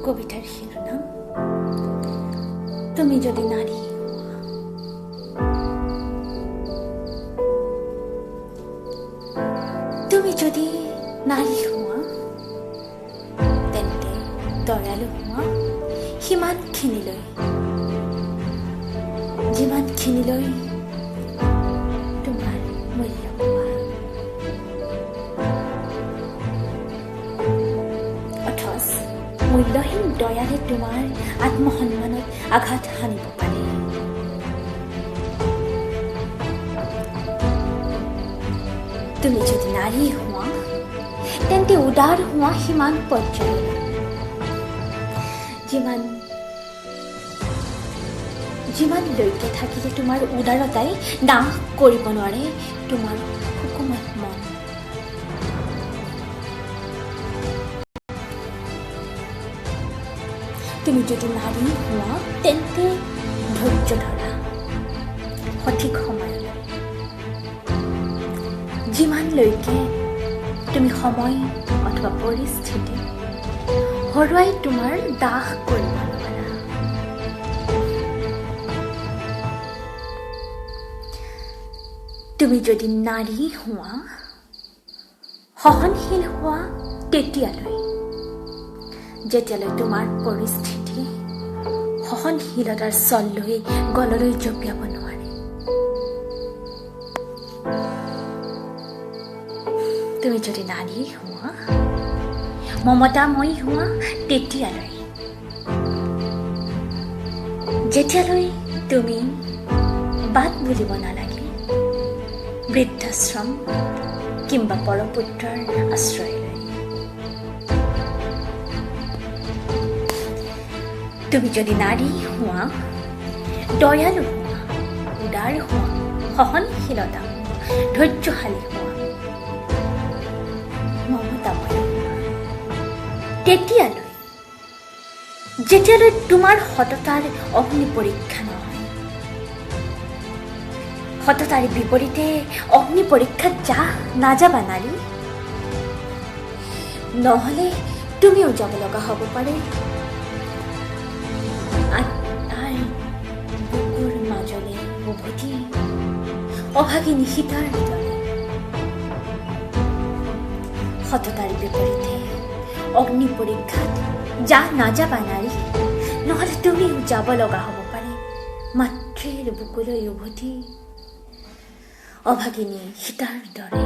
কবিতাৰ শিৰোনাম তুমি যদি নাৰী তুমি যদি নাৰী হোৱা তেন্তে দয়ালু হোৱা সিমানখিনিলৈ যিমানখিনিলৈ তোমাৰ মূল্য পোৱা অথচ মূল্যহীন দয়াৰে তোমাৰ আত্মসন্মানত আঘাত সানিব পাৰে। তুমি যদি নাৰী হোৱা তেন্তে উদাৰ হোৱা সিমান পৰ্যায়লৈ যিমানলৈকে থাকিলে তোমাৰ উদাৰতাই নাশ কৰিব নোৱাৰে তোমাৰ সুকুমাৰ মন। তুমি যদি নাৰী হোৱা তেন্তে ধৈৰ্য ধৰা সঠিক সময়লৈ, যিমানলৈকে তুমি সময় অথবা পৰিস্থিতি হৰুৱাই তোমাৰ দাস কৰিব নোৱাৰা। তুমি যদি নাৰী হোৱা সহনশীল হোৱা যেতিয়ালৈ তোমাৰ পৰিস্থিতি সহনশীলতাৰ চল লৈ গললৈ জঁপিয়াব নোৱাৰে। তুমি যদি নাৰী হোৱা মমতাময়ী হোৱা যেতিয়ালৈ তুমি বাট বুলিব নালাগে বৃদ্ধাশ্ৰম কিম্বা পৰপুত্ৰৰ আশ্ৰয় লৈ। তুমি যদি নাৰী হোৱা দয়ালু হোৱা উদাৰ হোৱা সহনশীলতা ধৈৰ্যশালী হোৱা মমতাময়ী যেতিয়ালৈ তোমাৰ সততাৰ অগ্নি পৰীক্ষা নহয়। সততাৰ বিপৰীতে অগ্নি পৰীক্ষাত নাযাবা নাৰী, নহলে তুমিও যাব লগা হ'ব পাৰে তাৰ বুকুৰ মাজলে উভতি অভাগিনী সীতাৰ দৰে। সততাৰ বিপৰীতে অগ্নি পৰীক্ষাত নাযাবা নাৰী, নহলে তুমিও যাব লগা হ'ব পাৰে মাতৃৰ বুকুলৈ উভতি অভাগিনী সীতাৰ দৰে।